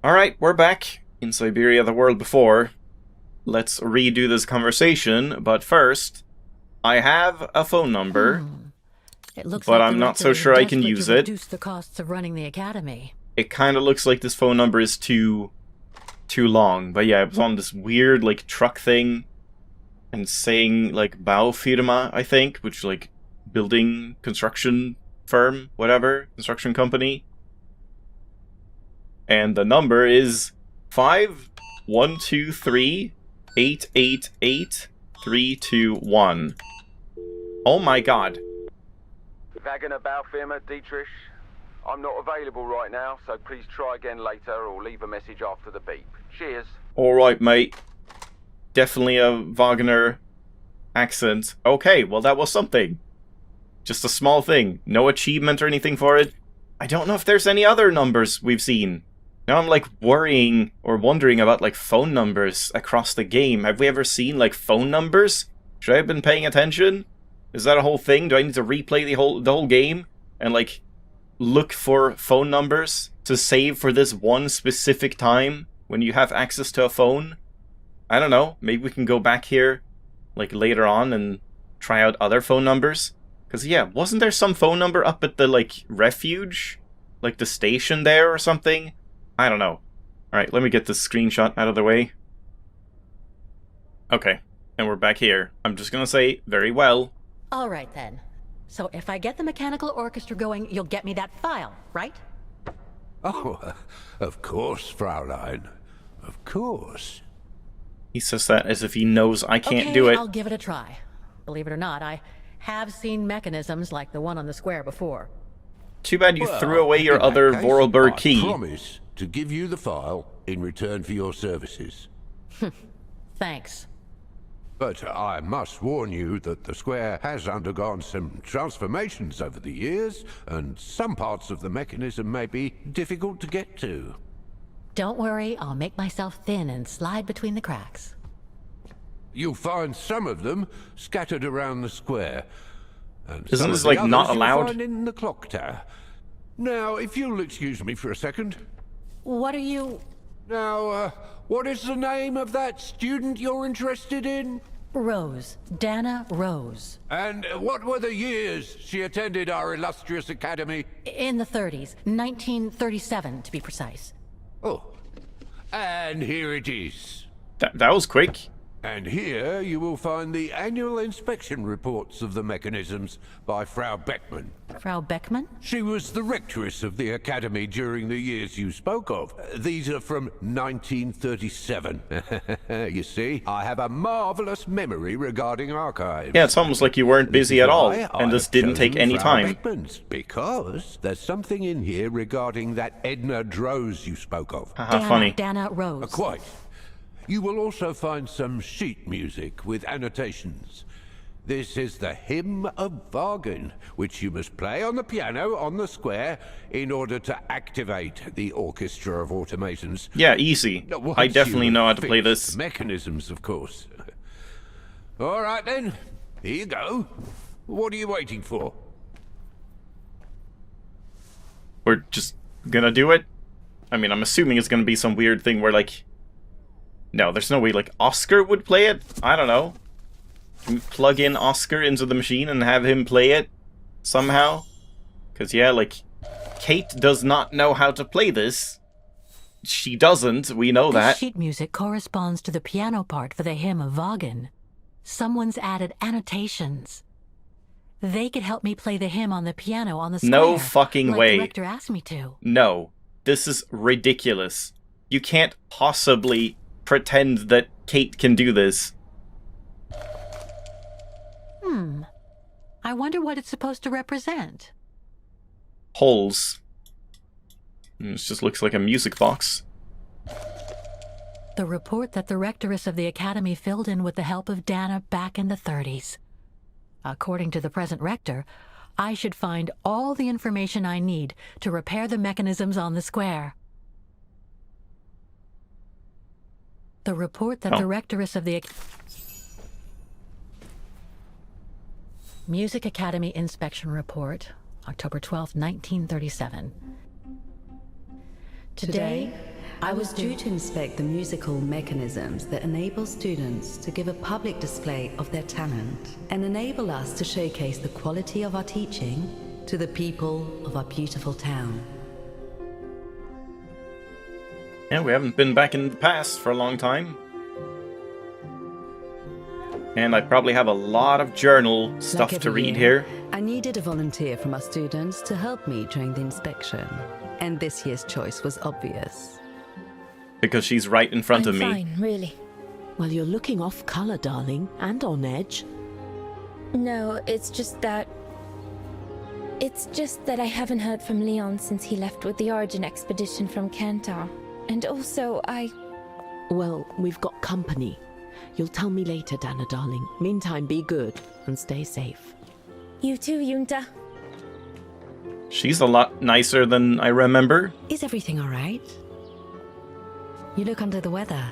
Alright, we're back in Syberia, the world before. Let's redo this conversation, but first, I have a phone number, It looks but like I'm not so sure I can use it. Reduce the costs of running the academy. It kind of looks like this phone number is too long, but yeah, it was on this weird, like, truck thing, and saying, like, Baufirma, I think, which, like, building construction firm, whatever, construction company. And the number is 5123-888-321. Oh my god. Wagner Baufirma, Dietrich. I'm not available right now, so please try again later or leave a message after the beep. Cheers. Alright, mate. Definitely a Wagner accent. Okay, well that was something. Just a small thing. No achievement or anything for it. I don't know if there's any other numbers we've seen. Now I'm, like, worrying or wondering about, like, phone numbers across the game. Have we ever seen, like, phone numbers? Should I have been paying attention? Is that a whole thing? Do I need to replay the whole game and, like, look for phone numbers to save for this one specific time when you have access to a phone? I don't know. Maybe we can go back here, like, later on and try out other phone numbers. Because, yeah, wasn't there some phone number up at the, like, refuge? Like, the station there or something? I don't know. Alright, let me get this screenshot out of the way. Okay, and we're back here. I'm just gonna say, very well. Alright then. So if I get the mechanical orchestra going, you'll get me that file, right? Oh, of course, Fraulein. Of course. He says that as if he knows I can't Okay, do it. I'll give it a try. Believe it or not, I have seen mechanisms like the one on the square before. Too bad you Well, threw away your in that other case, Vorarlberg key. I promise to give you the file in return for your services. Thanks. But I must warn you that the square has undergone some transformations over the years, and some parts of the mechanism may be difficult to get to. Don't worry, I'll make myself thin and slide between the cracks. You'll find some of them scattered around the square. And Isn't some this, of the like, others not you'll allowed? find in the clock tower. Now, if you'll excuse me for a second. What are you... Now, what is the name of that student you're interested in? Rose. Dana Rose. And what were the years she attended our illustrious academy? In the 30s. 1937, to be precise. Oh, and here it is. That was quick. And here you will find the annual inspection reports of the mechanisms by Frau Beckmann. Frau Beckmann? She was the rectress of the academy during the years you spoke of. These are from 1937. You see, I have a marvelous memory regarding archives. Yeah, it's almost like you weren't busy at all, and this didn't take any time. Because there's something in here regarding that Edna Droz you spoke of. Haha, funny. Dana Rose. Quite. You will also find some sheet music with annotations. This is the Hymn of Wagner, which you must play on the piano on the square in order to activate the Orchestra of Automations. Yeah, easy. Once I definitely you know how to fix play this. the mechanisms, of course. All right, then. Here you go. What are you waiting for? We're just gonna do it? I mean, I'm assuming it's gonna be some weird thing where, like... No, there's no way, like, Oscar would play it? I don't know. Can we plug in Oscar into the machine and have him play it? Somehow? Because, yeah, like, Kate does not know how to play this. She doesn't, we know This that. sheet music corresponds to the piano part for the Hymn of Wagner. Someone's added annotations. They could help me play the hymn on the piano on the square. No fucking like way. the director asked me to. No. This is ridiculous. You can't possibly pretend that Kate can do this. I wonder what it's supposed to represent. Holes. This just looks like a music box. The report that the rectoress of the academy filled in with the help of Dana back in the 30s. According to the present rector, I should find all the information I need to repair the mechanisms on the square. The report that the rectoress of the Music Academy Inspection Report, October 12, 1937. Today, I was due to inspect the musical mechanisms that enable students to give a public display of their talent and enable us to showcase the quality of our teaching to the people of our beautiful town. Yeah, we haven't been back in the past for a long time. And I probably have a lot of journal stuff Like to every read year, here. I needed a volunteer from our students to help me during the inspection, and this year's choice was obvious. Because she's right in front of me. Fine, really. Well, you're looking off color, darling, and on edge. No, it's just that I haven't heard from Leon since he left with the Origin expedition from Kantar. And also, Well, we've got company. You'll tell me later, Dana, darling. Meantime, be good and stay safe. You too, Yunta. She's a lot nicer than I remember. Is everything all right? You look under the weather.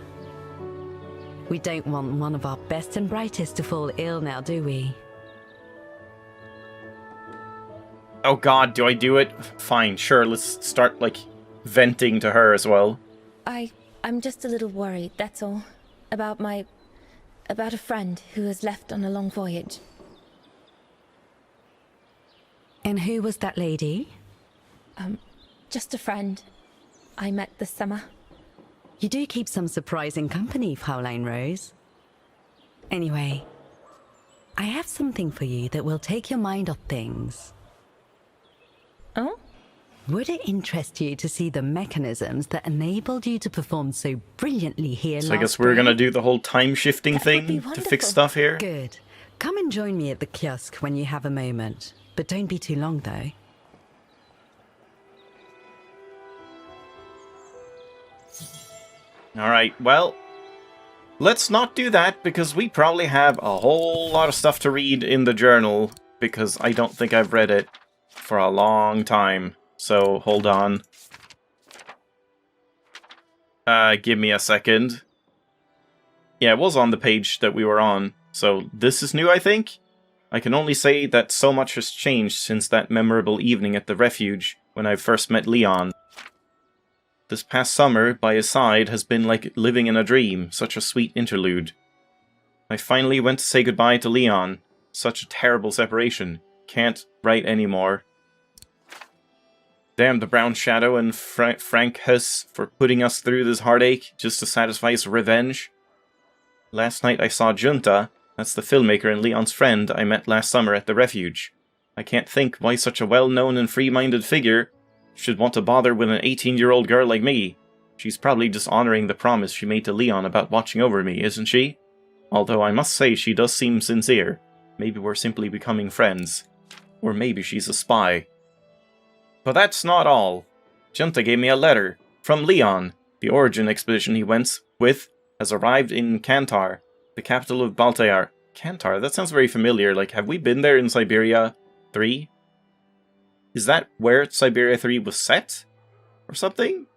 We don't want one of our best and brightest to fall ill now, do we? Oh god, do I do it? Fine, sure, let's start, like, venting to her as well. I'm just a little worried, that's all. About a friend who has left on a long voyage. And who was that lady? Just a friend I met this summer. You do keep some surprising company, Fraulein Rose. Anyway, I have something for you that will take your mind off things. Oh? Would it interest you to see the mechanisms that enabled you to perform so brilliantly here So last I guess we're spring? gonna do the whole time-shifting That would be thing to fix wonderful. stuff here. Good. Come and join me at the kiosk when you have a moment. But don't be too long, though. Alright, well, let's not do that, because we probably have a whole lot of stuff to read in the journal, because I don't think I've read it for a long time. So, hold on. Give me a second. Yeah, it was on the page that we were on, so this is new, I think? I can only say that so much has changed since that memorable evening at the refuge, when I first met Leon. This past summer, by his side, has been like living in a dream, such a sweet interlude. I finally went to say goodbye to Leon. Such a terrible separation. Can't write anymore. Damn the Brown Shadow and Frank Huss for putting us through this heartache just to satisfy his revenge. Last night I saw Junta, that's the filmmaker and Leon's friend I met last summer at the refuge. I can't think why such a well-known and free-minded figure should want to bother with an 18-year-old girl like me. She's probably just honoring the promise she made to Leon about watching over me, isn't she? Although I must say she does seem sincere. Maybe we're simply becoming friends. Or maybe she's a spy. But that's not all. Junta gave me a letter from Leon. The Origin expedition he went with has arrived in Kantar, the capital of Baltayar. Kantar? That sounds very familiar. Like, have we been there in Syberia 3? Is that where Syberia 3 was set? Or something?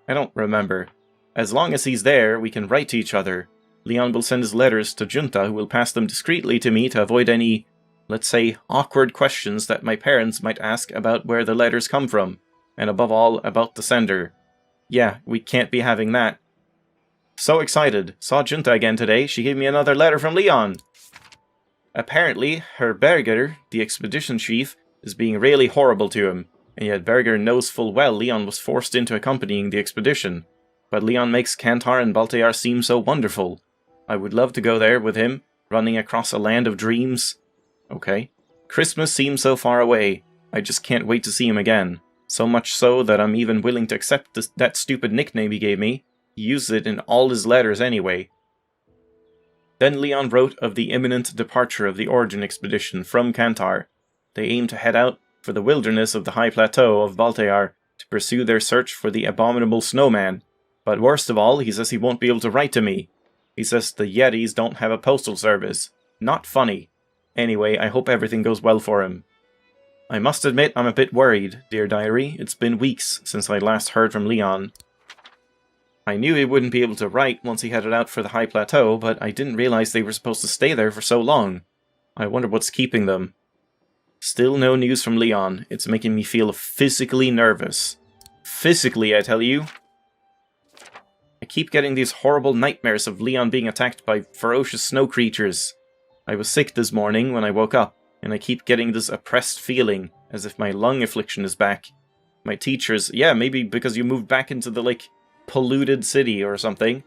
I don't remember. As long as he's there, we can write to each other. Leon will send his letters to Junta, who will pass them discreetly to me to avoid any, let's say, awkward questions that my parents might ask about where the letters come from. And above all, about the sender. Yeah, we can't be having that. So excited. Saw Junta again today. She gave me another letter from Leon. Apparently, Herr Berger, the expedition chief, is being really horrible to him, and yet Berger knows full well Leon was forced into accompanying the expedition. But Leon makes Kantar and Baltayar seem so wonderful. I would love to go there with him, running across a land of dreams. Okay. Christmas seems so far away. I just can't wait to see him again. So much so that I'm even willing to accept that stupid nickname he gave me. He uses it in all his letters anyway. Then Leon wrote of the imminent departure of the Origin expedition from Kantar. They aim to head out for the wilderness of the high plateau of Baltayar to pursue their search for the abominable snowman. But worst of all, he says he won't be able to write to me. He says the Yetis don't have a postal service. Not funny. Anyway, I hope everything goes well for him. I must admit I'm a bit worried, dear diary. It's been weeks since I last heard from Leon. I knew he wouldn't be able to write once he headed out for the high plateau, but I didn't realize they were supposed to stay there for so long. I wonder what's keeping them. Still no news from Leon. It's making me feel physically nervous. Physically, I tell you. I keep getting these horrible nightmares of Leon being attacked by ferocious snow creatures. I was sick this morning when I woke up, and I keep getting this oppressed feeling, as if my lung affliction is back. My teachers, yeah, maybe because you moved back into the, like, polluted city or something.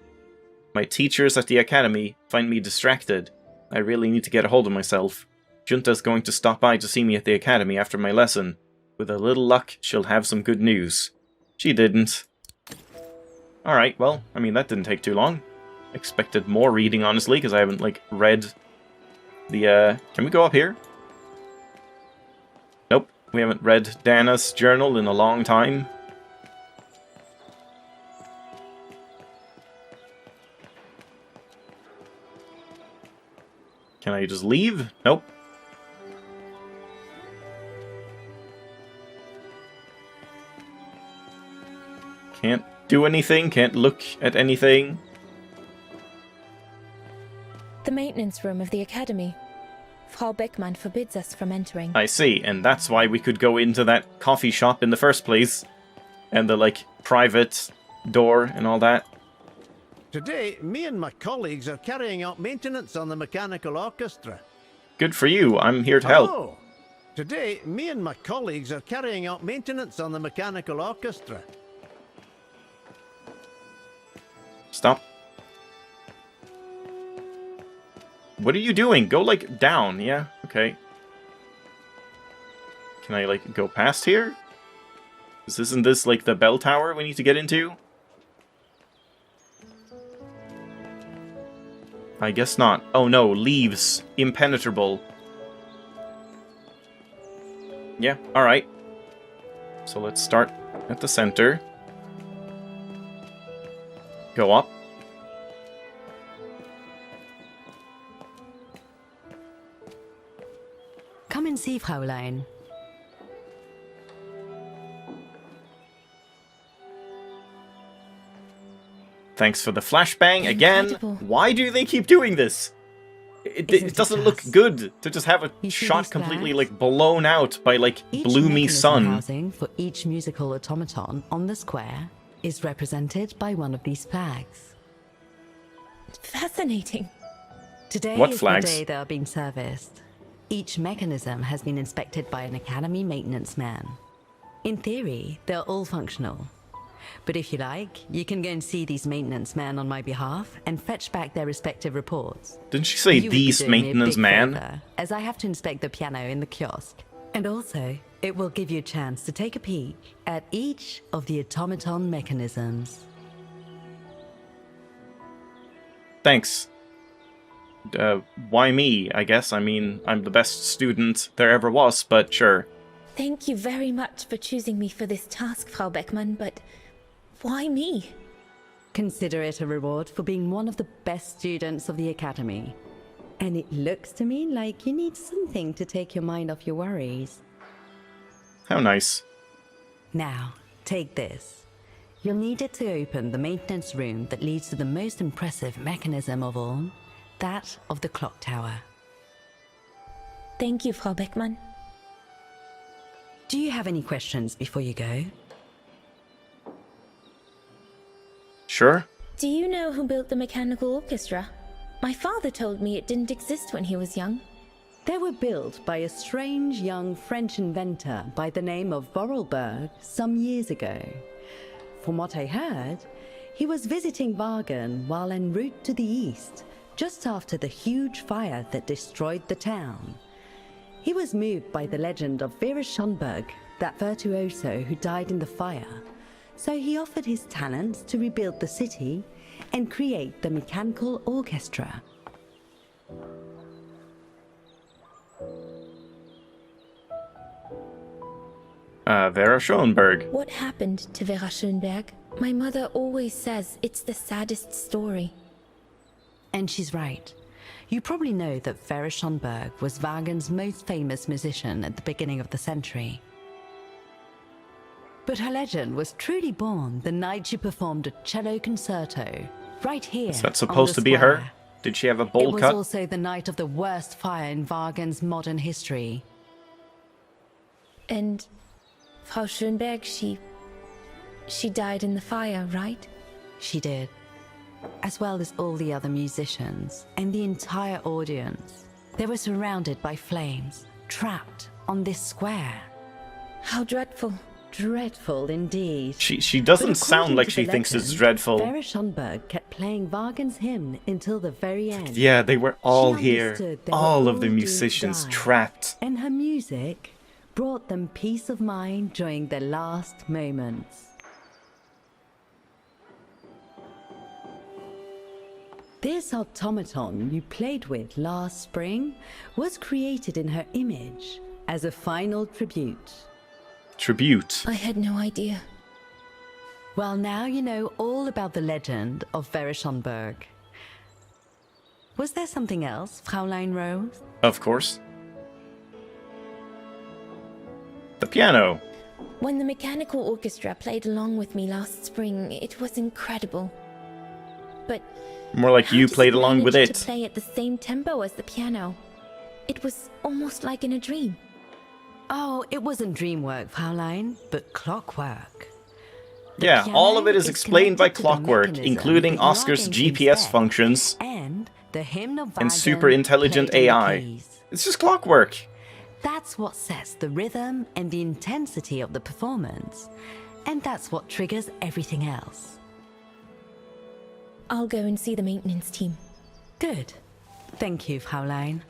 My teachers at the academy find me distracted. I really need to get a hold of myself. Junta's going to stop by to see me at the academy after my lesson. With a little luck, she'll have some good news. She didn't. Alright, well, I mean, that didn't take too long. Expected more reading, honestly, because I haven't, like, read the, Can we go up here? Nope, we haven't read Dana's journal in a long time. Can I just leave? Nope. Can't do anything, can't look at anything. The maintenance room of the academy. Frau Beckmann forbids us from entering. I see, and that's why we could go into that coffee shop in the first place. And the, like, private door and all that. Today, me and my colleagues are carrying out maintenance on the mechanical orchestra. Good for you, I'm here to help. Hello. Today, me and my colleagues are carrying out maintenance on the mechanical orchestra. Stop. What are you doing? Go, like, down, yeah? Okay. Can I, like, go past here? Isn't this, like, the bell tower we need to get into? I guess not. Oh no, leaves. Impenetrable. Yeah, alright. So let's start at the center. Go up. Come and see, Fräulein. Thanks for the flashbang again. Incredible. Why do they keep doing this? It Isn't doesn't it look just? good to just have a You see shot these completely, flags? like, blown out by, like, Each bloomy mechanism sun. housing for each musical automaton on the square is represented by one of these flags. Fascinating. Today What is flags? the day they are being serviced. Each mechanism has been inspected by an academy maintenance man. In theory, they're all functional. But if you like, you can go and see these maintenance men on my behalf and fetch back their respective reports. Didn't she say You would be these doing me a maintenance big man? favor, as I have to inspect the piano in the kiosk. And also, it will give you a chance to take a peek at each of the automaton mechanisms. Thanks. Why me, I guess? I mean, I'm the best student there ever was, but sure. Thank you very much for choosing me for this task, Frau Beckmann, but why me? Consider it a reward for being one of the best students of the academy. And it looks to me like you need something to take your mind off your worries. How nice. Now, take this. You'll need it to open the maintenance room that leads to the most impressive mechanism of all, that of the clock tower. Thank you, Frau Beckmann. Do you have any questions before you go? Sure. Do you know who built the mechanical orchestra? My father told me it didn't exist when he was young. They were built by a strange young French inventor by the name of Vorarlberg some years ago. From what I heard, he was visiting Wagen while en route to the east, just after the huge fire that destroyed the town. He was moved by the legend of Vera Schönberg, that virtuoso who died in the fire, so he offered his talents to rebuild the city and create the mechanical orchestra. Vera Schoenberg. What happened to Vera Schönberg? My mother always says it's the saddest story. And she's right. You probably know that Vera Schönberg was Wagen's most famous musician at the beginning of the century. But her legend was truly born the night she performed a cello concerto, right here. Is that on supposed the to be her? square. Did she have a It bowl was cut? also the night of the worst fire in Wagen's modern history. And Frau Schönberg, she died in the fire, right? She did. as well as all the other musicians and the entire audience. They were surrounded by flames, trapped on this square. How dreadful. Dreadful indeed. She doesn't sound like she thinks it's dreadful. Schonberg kept playing Wagner's hymn until the very end. Yeah, they were all She here. understood they All were of the all doomed to musicians die. trapped. And her music brought them peace of mind during their last moments. This automaton you played with last spring was created in her image as a final tribute. Tribute. I had no idea. Well, now you know all about the legend of Schonberg. Was there something else, Fraulein Rose? Of course. The piano. When the mechanical orchestra played along with me last spring, it was incredible. But More like how you does played it along with manage it. to play at the same tempo as the piano? It was almost like in a dream. Oh, it wasn't dream work, Fraulein, but clockwork. The Yeah, all of it piano is explained by connected to the clockwork, mechanism including that you are Oscar's going to GPS inspect, functions and the hymn of and Wagner super intelligent played on the AI. keys. It's just clockwork. That's what sets the rhythm and the intensity of the performance. And that's what triggers everything else. I'll go and see the maintenance team. Good. Thank you, Fraulein.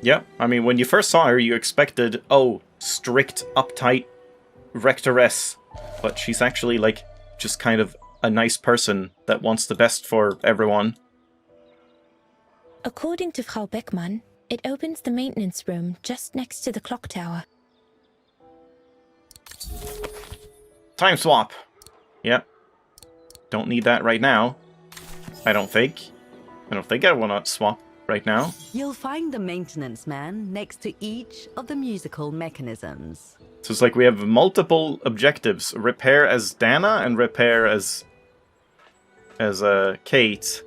Yeah, I mean, when you first saw her, you expected, oh, strict, uptight rectoress. But she's actually, like, just kind of a nice person that wants the best for everyone. According to Frau Beckmann, it opens the maintenance room just next to the clock tower. Time swap. Yep. Don't need that right now. I don't think. I want to swap right now. You'll find the maintenance man next to each of the musical mechanisms. So it's like we have multiple objectives. Repair as Dana and repair as Kate.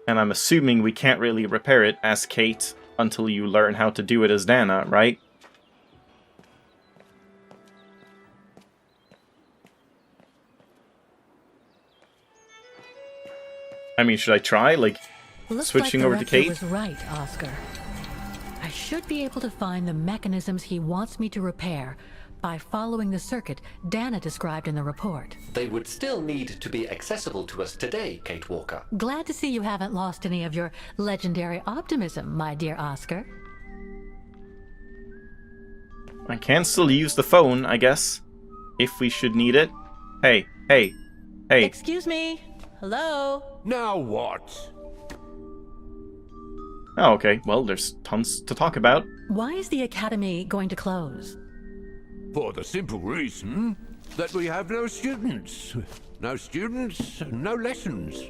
And I'm assuming we can't really repair it as Kate until you learn how to do it as Dana, right? I mean, should I try? Like, Looks switching like the over to rector Kate? was right, Oscar. I should be able to find the mechanisms he wants me to repair by following the circuit Dana described in the report. They would still need to be accessible to us today, Kate Walker. Glad to see you haven't lost any of your legendary optimism, my dear Oscar. I can still use the phone, I guess. If we should need it. Hey. Excuse me? Hello? Now what? Oh, okay. Well, there's tons to talk about. Why is the Academy going to close? For the simple reason that we have no students. No students, no lessons.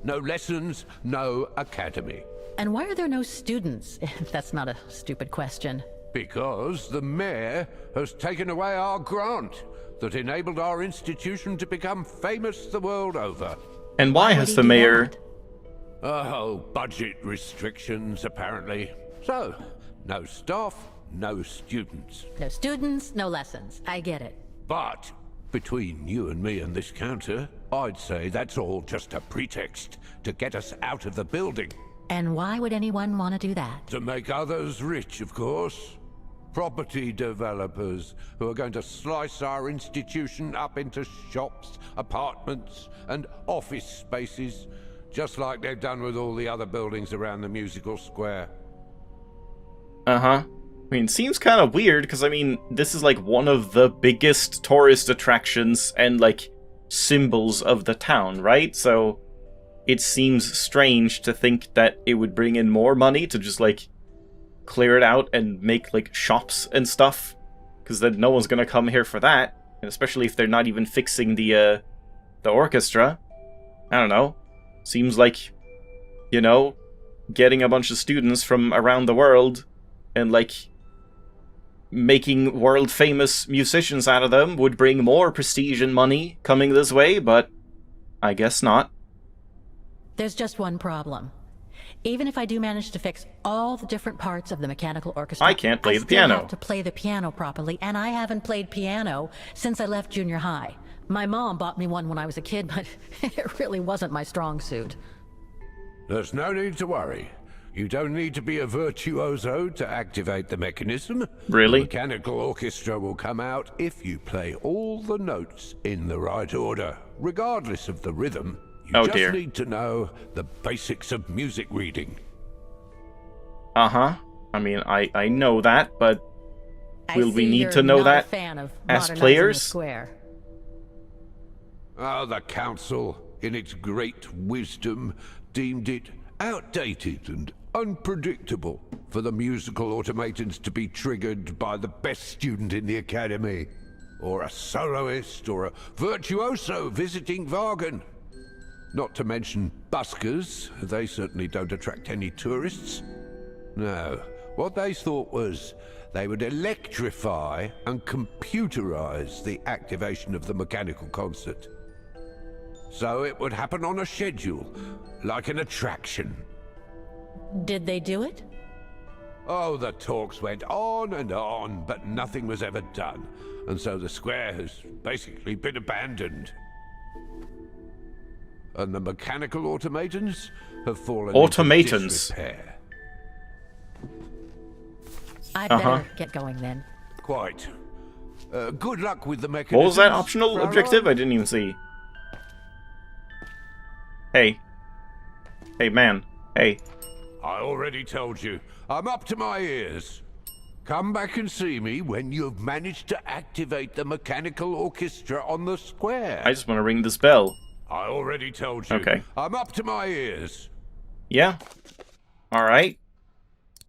No lessons, no academy. And why are there no students? That's not a stupid question. Because the mayor has taken away our grant that enabled our institution to become famous the world over. And why would has he the do mayor... that? Oh, budget restrictions, apparently. So, no staff, no students. No students, no lessons. I get it. But, between you and me and this counter, I'd say that's all just a pretext to get us out of the building. And why would anyone want to do that? To make others rich, of course. Property developers who are going to slice our institution up into shops, apartments, and office spaces, just like they've done with all the other buildings around the musical square. Uh-huh. I mean, seems kind of weird, because, I mean, this is, like, one of the biggest tourist attractions and, like, symbols of the town, right? So, it seems strange to think that it would bring in more money to just, like, clear it out and make, like, shops and stuff. Because then no one's gonna come here for that. And especially if they're not even fixing the orchestra. I don't know. Seems like, you know, getting a bunch of students from around the world and, like, making world-famous musicians out of them would bring more prestige and money coming this way, but I guess not. There's just one problem. Even if I do manage to fix all the different parts of the mechanical orchestra, I can't play the still piano. have to play the piano properly, and I haven't played piano since I left junior high. My mom bought me one when I was a kid, but it really wasn't my strong suit. There's no need to worry. You don't need to be a virtuoso to activate the mechanism. Really? The mechanical orchestra will come out if you play all the notes in the right order, regardless of the rhythm. You just need to know the basics of music reading. Uh-huh. I mean, I know that, but will we need to know that as players? Oh, the Council, in its great wisdom, deemed it outdated and unpredictable for the musical automatons to be triggered by the best student in the Academy, or a soloist, or a virtuoso visiting Vargan. Not to mention buskers, they certainly don't attract any tourists. No, what they thought was they would electrify and computerize the activation of the mechanical concert. So it would happen on a schedule, like an attraction. Did they do it? Oh, the talks went on, but nothing was ever done. And so the square has basically been abandoned. And the mechanical automatons have fallen into disrepair. I better get going then. Quite. Good luck with the mechanisms. What was that optional objective? I didn't even see. Hey. Hey, man. Hey. I already told you. I'm up to my ears. Come back and see me when you've managed to activate the mechanical orchestra on the square. I just want to ring this bell. I already told you. Okay. I'm up to my ears. Yeah. Alright.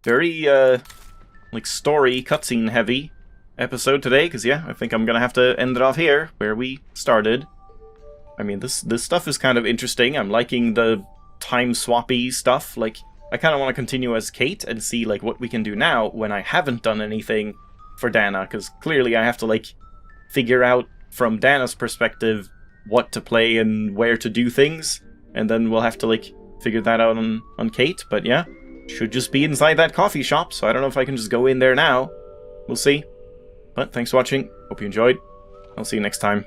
Very, like, story, cutscene heavy episode today, because, yeah, I think I'm gonna have to end it off here, where we started. I mean, this stuff is kind of interesting. I'm liking the time-swappy stuff. Like, I kind of want to continue as Kate and see, like, what we can do now when I haven't done anything for Dana, because clearly I have to, like, figure out from Dana's perspective what to play and where to do things, and then we'll have to, like, figure that out on Kate, but yeah, should just be inside that coffee shop, so I don't know if I can just go in there now. We'll see. But thanks for watching, hope you enjoyed, I'll see you next time.